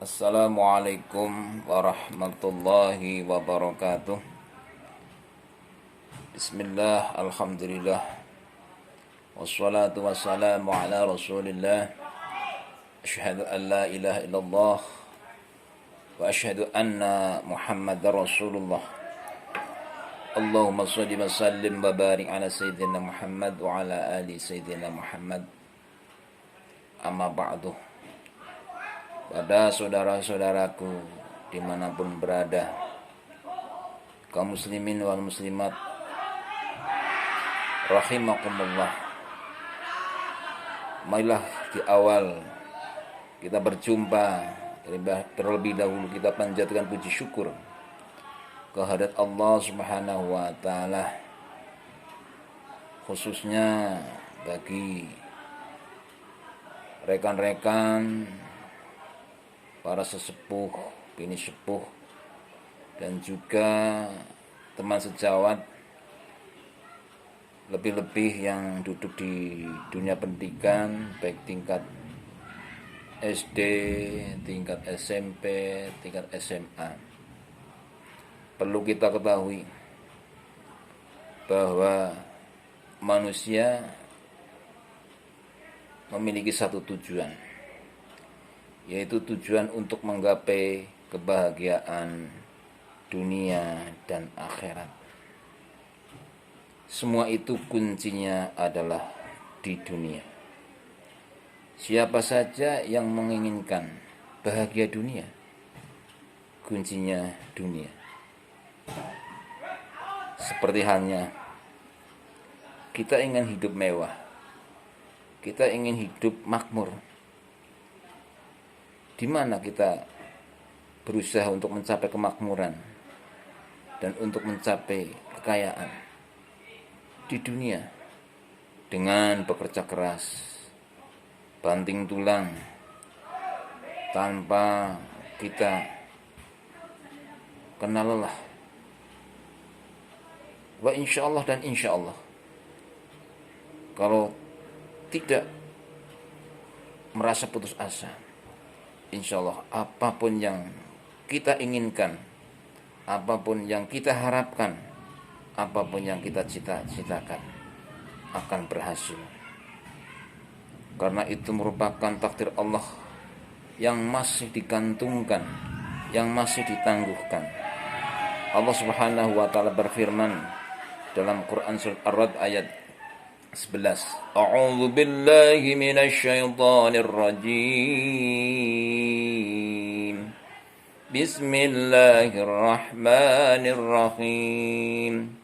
Assalamualaikum warahmatullahi wabarakatuh. Bismillah, alhamdulillah, wassalatu wassalamu ala rasulillah. Asyhadu an la ilaha illallah wa asyhadu anna muhammadar rasulullah. Allahumma salli wa sallim wa barik ala sayyidina Muhammad wa ala ali sayyidina Muhammad. Amma ba'du. Pada saudara-saudaraku dimanapun berada, kaum muslimin wal muslimat rahimakumullah. Marilah di awal kita berjumpa, terlebih dahulu kita panjatkan puji syukur kehadirat Allah Subhanahu wa taala, khususnya bagi rekan-rekan para sesepuh, bini sepuh, dan juga teman sejawat, lebih-lebih yang duduk di dunia pendidikan, baik tingkat SD, tingkat SMP, tingkat SMA. Perlu kita ketahui bahwa manusia memiliki satu tujuan, yaitu tujuan untuk menggapai kebahagiaan dunia dan akhirat. Semua itu kuncinya adalah di dunia. Siapa saja yang menginginkan bahagia dunia, kuncinya dunia. Seperti halnya kita ingin hidup mewah, kita ingin hidup makmur. Di mana kita berusaha untuk mencapai kemakmuran dan untuk mencapai kekayaan di dunia dengan bekerja keras, banting tulang, tanpa kita kenal lelah. Wa insyaallah dan insyaallah, kalau tidak merasa putus asa, insyaallah apapun yang kita inginkan, apapun yang kita harapkan, apapun yang kita cita-citakan akan berhasil. Karena itu merupakan takdir Allah yang masih digantungkan, yang masih ditangguhkan. Allah Subhanahu wa taala berfirman dalam Quran surat Ar-Ra'd ayat 11. A'udzu billahi minasy syaithanir rajim. Bismillahirrahmanirrahim.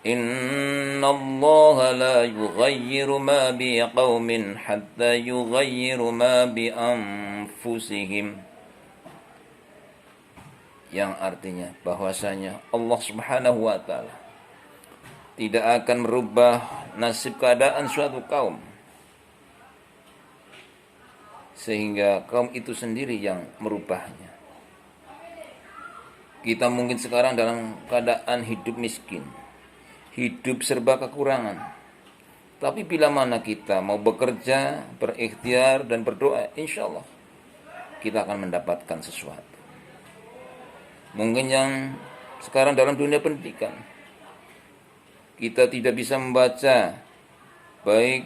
Innallaha la yughayyiru ma biqaumin hatta yughayyiru ma bi anfusihim. Yang artinya bahwasanya Allah Subhanahu wa taala tidak akan merubah nasib keadaan suatu kaum sehingga kaum itu sendiri yang merubahnya. Kita mungkin sekarang dalam keadaan hidup miskin, hidup serba kekurangan. Tapi bila mana kita mau bekerja, berikhtiar dan berdoa, insya Allah kita akan mendapatkan sesuatu. Mungkin yang sekarang dalam dunia pendidikan, kita tidak bisa membaca, baik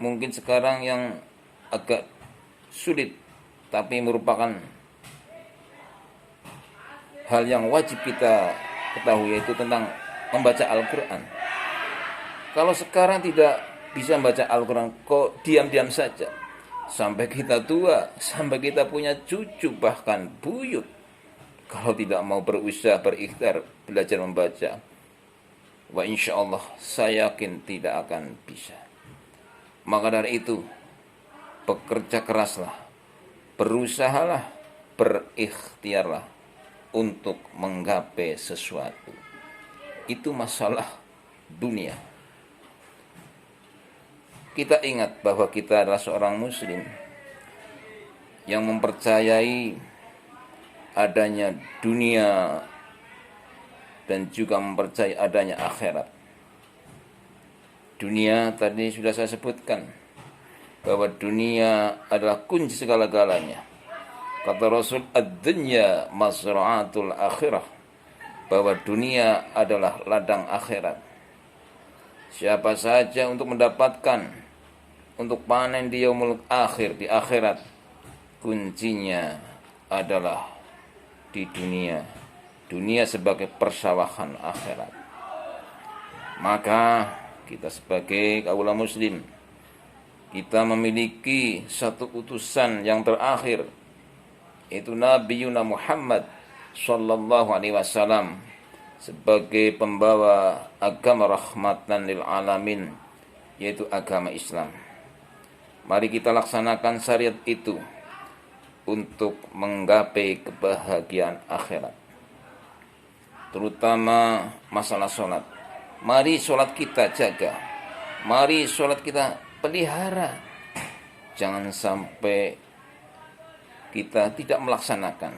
mungkin sekarang yang agak sulit, tapi merupakan hal yang wajib kita ketahui, yaitu tentang membaca Al-Quran. Kalau sekarang tidak bisa membaca Al-Quran, kok diam-diam saja sampai kita tua, sampai kita punya cucu, bahkan buyut, kalau tidak mau berusaha, berikhtiar, belajar membaca, wa insyaallah saya yakin tidak akan bisa. Maka dari itu, bekerja keraslah, berusahalah, berikhtiarlah untuk menggapai sesuatu. Itu masalah dunia. Kita ingat bahwa kita adalah seorang muslim yang mempercayai adanya dunia dan juga mempercayai adanya akhirat. Dunia tadi sudah saya sebutkan bahwa dunia adalah kunci segala-galanya. Kata Rasul, ad-dunya mazra'atul akhirah, bahwa dunia adalah ladang akhirat. Siapa saja untuk mendapatkan, untuk panen di yaumul akhir, di akhirat, kuncinya adalah di dunia. Dunia sebagai persawahan akhirat. Maka kita sebagai kaula muslim, kita memiliki satu utusan yang terakhir, yaitu Nabi Muhammad sallallahu alaihi wasallam, sebagai pembawa agama rahmatan lil alamin, yaitu agama Islam. Mari kita laksanakan syariat itu untuk menggapai kebahagiaan akhirat, terutama masalah sholat. Mari sholat kita jaga, mari sholat kita pelihara. Jangan sampai kita tidak melaksanakan.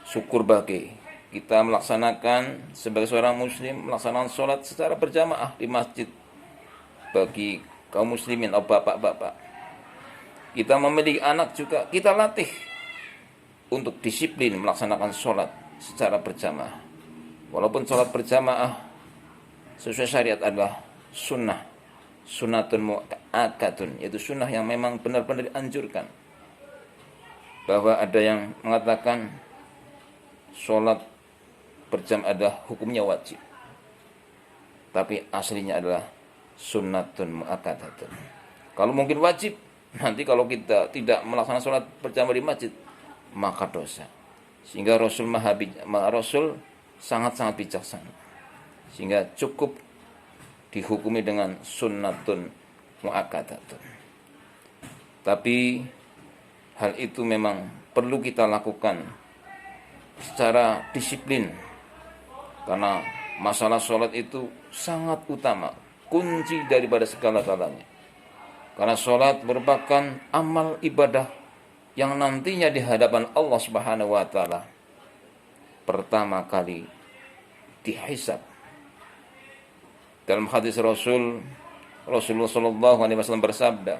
Syukur bagi kita melaksanakan sebagai seorang muslim, melaksanakan sholat secara berjamaah di masjid. Bagi kaum muslimin atau bapak-bapak, kita memiliki anak juga, kita latih untuk disiplin melaksanakan sholat secara berjamaah. Walaupun sholat berjamaah sesuai syariat adalah sunnah, sunnatun mu'akadun, yaitu sunnah yang memang benar-benar dianjurkan. Bahwa ada yang mengatakan sholat berjamaah adalah hukumnya wajib, tapi aslinya adalah sunnatun mu'akadatun. Kalau mungkin wajib, nanti kalau kita tidak melaksanakan sholat berjamaah di masjid, maka dosa. Sehingga Rasul sangat-sangat bijaksana, sehingga cukup dihukumi dengan sunnatun mu'akadatun. Tapi hal itu memang perlu kita lakukan secara disiplin, karena masalah sholat itu sangat utama, kunci daripada segala-galanya. Karena sholat merupakan amal ibadah yang nantinya di hadapan Allah Subhanahu wa taala pertama kali dihisab. Dalam hadis Rasulullah sallallahu alaihi wasallam bersabda,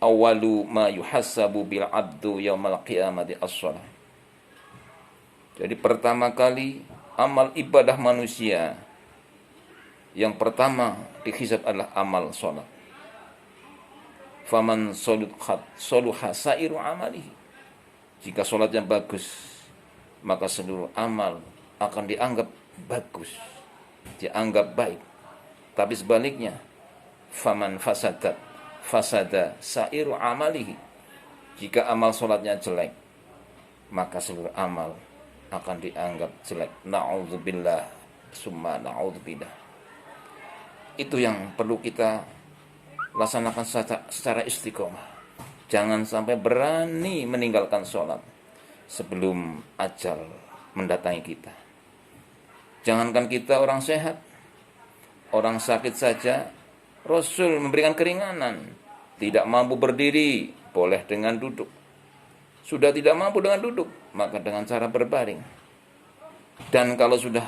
"Awwalu ma yuhassabu bil 'abdu yaumal qiyamati as-shalah." Jadi pertama kali amal ibadah manusia yang pertama dihisab adalah amal sholat. Faman soluha sairu amalihi. Jika sholatnya bagus, maka seluruh amal akan dianggap bagus, dianggap baik. Tapi sebaliknya, faman fasada sairu amalihi. Jika amal sholatnya jelek, maka seluruh amal akan dianggap jelek. Na'udzubillah, summa na'udzubillah. Itu yang perlu kita laksanakan secara istiqomah. Jangan sampai berani meninggalkan sholat sebelum ajal mendatangi kita. Jangankan kita orang sehat, orang sakit saja Rasul memberikan keringanan. Tidak mampu berdiri, boleh dengan duduk. Sudah tidak mampu dengan duduk, maka dengan cara berbaring. Dan kalau sudah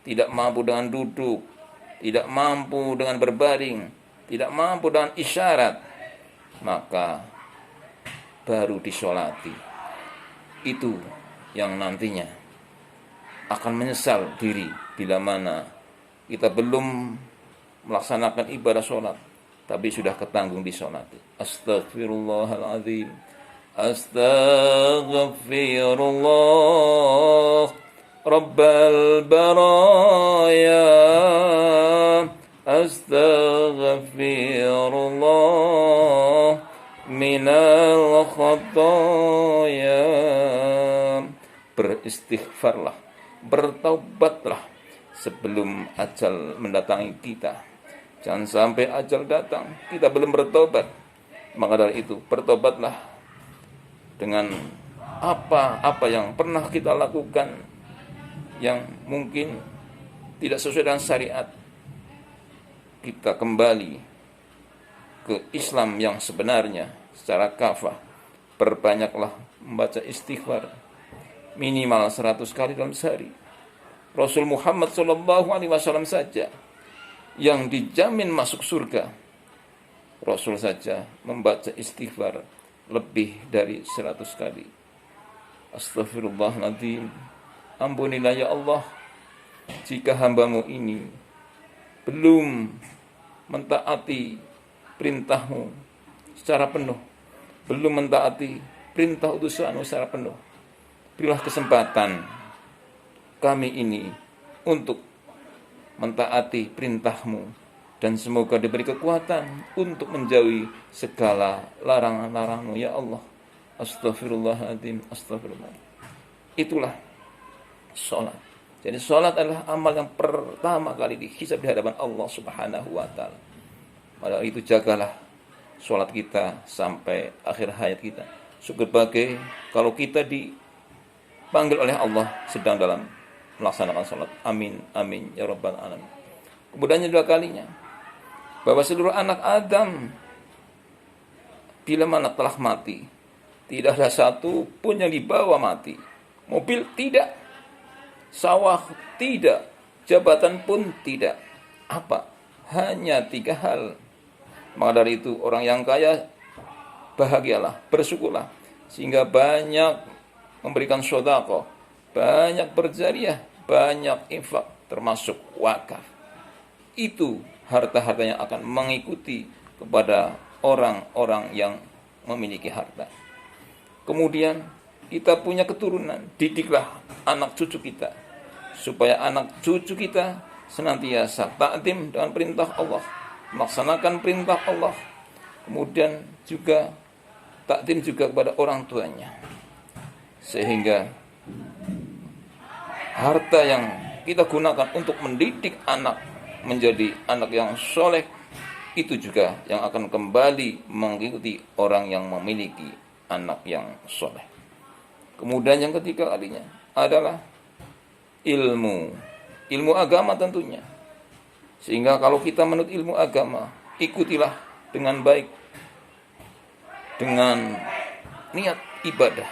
tidak mampu dengan duduk, tidak mampu dengan berbaring, tidak mampu dengan isyarat, maka baru disolati. Itu yang nantinya akan menyesal diri bila mana kita belum melaksanakan ibadah sholat, tapi sudah ketanggung disolati. Astaghfirullahaladzim, astaghfirullah Rabbal baraya, astaghfirullah minal khataya. Beristighfarlah, bertaubatlah sebelum ajal mendatangi kita. Jangan sampai ajal datang kita belum bertobat. Maka dari itu bertobatlah dengan apa yang pernah kita lakukan yang mungkin tidak sesuai dengan syariat. Kita kembali ke Islam yang sebenarnya secara kafah. Perbanyaklah membaca istighfar minimal 100 kali dalam sehari. Rasul Muhammad SAW saja yang dijamin masuk surga Rasul saja membaca istighfar lebih dari 100 kali. Astaghfirullahaladzim. Ampunilah ya Allah, jika hambamu ini belum mentaati perintahmu secara penuh, belum mentaati perintah utusanmu secara penuh. Berilah kesempatan kami ini untuk mentaati perintahmu, dan semoga diberi kekuatan untuk menjauhi segala larangan-larangan-Mu ya Allah. Astaghfirullahaladzim, astagfirullah. Itulah sholat. Jadi sholat adalah amal yang pertama kali dihisab di hadapan Allah Subhanahu wa ta'ala. Maka itu jagalah sholat kita sampai akhir hayat kita. Sebagai kalau kita dipanggil oleh Allah sedang dalam melaksanakan sholat. Amin, amin, ya rabbal alamin. Kemudian yang kedua kalinya, bahwa seluruh anak Adam bila mana telah mati, tidak ada satu pun yang dibawa mati. Mobil tidak, sawah tidak, jabatan pun tidak. Apa? Hanya 3 hal. Maka dari itu orang yang kaya bahagialah, bersyukurlah, sehingga banyak memberikan sedekah, banyak berjariah, banyak infak, termasuk wakaf. Itu harta-harta yang akan mengikuti kepada orang-orang yang memiliki harta. Kemudian kita punya keturunan, didiklah anak cucu kita, supaya anak cucu kita senantiasa ta'zim dengan perintah Allah, melaksanakan perintah Allah. Kemudian juga ta'zim juga kepada orang tuanya, sehingga harta yang kita gunakan untuk mendidik anak menjadi anak yang soleh, itu juga yang akan kembali mengikuti orang yang memiliki anak yang soleh. Kemudian yang ketiga kalinya adalah ilmu agama tentunya. Sehingga kalau kita menurut ilmu agama, ikutilah dengan baik, dengan niat ibadah.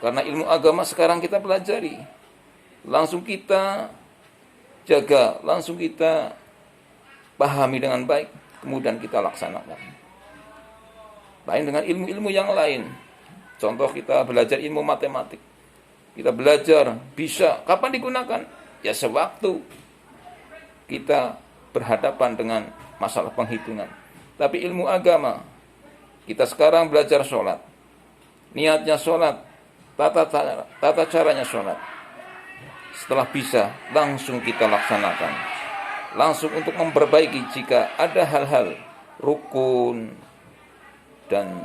Karena ilmu agama sekarang kita pelajari, langsung kita jaga, langsung kita pahami dengan baik, kemudian kita laksanakan. Lain dengan ilmu-ilmu yang lain. Contoh kita belajar ilmu matematik. Kita belajar bisa kapan digunakan? Ya sewaktu kita berhadapan dengan masalah penghitungan. Tapi ilmu agama, kita sekarang belajar sholat. Niatnya sholat, tata caranya sholat. Setelah bisa, langsung kita laksanakan. Langsung untuk memperbaiki jika ada hal-hal rukun dan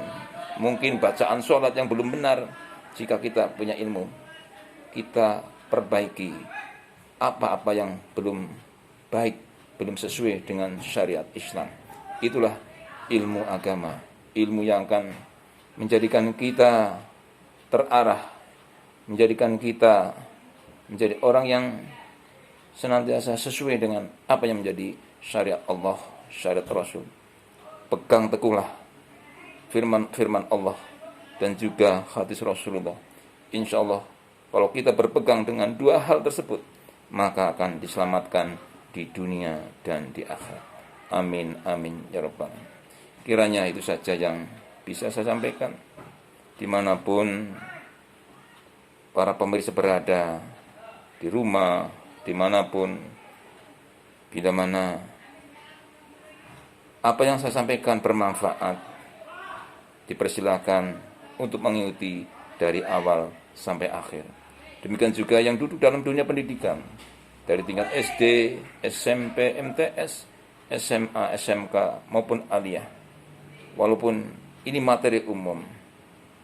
mungkin bacaan sholat yang belum benar. Jika kita punya ilmu, kita perbaiki apa-apa yang belum baik, belum sesuai dengan syariat Islam. Itulah ilmu agama, ilmu yang akan menjadikan kita terarah, menjadikan kita menjadi orang yang senantiasa sesuai dengan apa yang menjadi syariat Allah, syariat Rasul. Pegang teguhlah firman Allah dan juga hadis Rasulullah. Insya Allah kalau kita berpegang dengan 2 hal tersebut, maka akan diselamatkan di dunia dan di akhirat. Amin, amin, ya rabbal alamin. Kiranya itu saja yang bisa saya sampaikan. Dimanapun para pemirsa berada, di rumah, dimanapun, bila mana apa yang saya sampaikan bermanfaat, dipersilakan untuk mengikuti dari awal sampai akhir. Demikian juga yang duduk dalam dunia pendidikan, dari tingkat SD, SMP, MTS, SMA, SMK, maupun aliyah. Walaupun ini materi umum,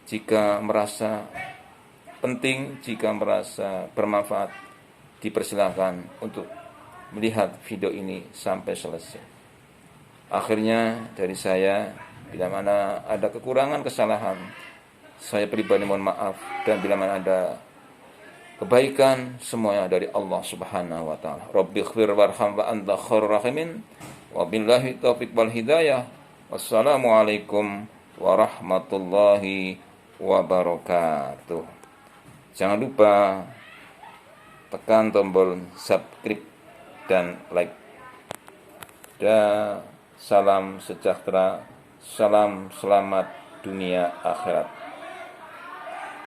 jika merasa penting, jika merasa bermanfaat, dipersilakan untuk melihat video ini sampai selesai. Akhirnya dari saya, bila mana ada kekurangan, kesalahan, saya pribadi mohon maaf. Dan bila mana ada kebaikan, semuanya dari Allah Subhanahu wa ta'ala. Rabbighfir warham wa anta khairur rahimin. Wabillahi taufiq wal hidayah. Wassalamualaikum warahmatullahi wabarakatuh. Jangan lupa tekan tombol subscribe dan like. Dan salam sejahtera Salam selamat dunia akhirat.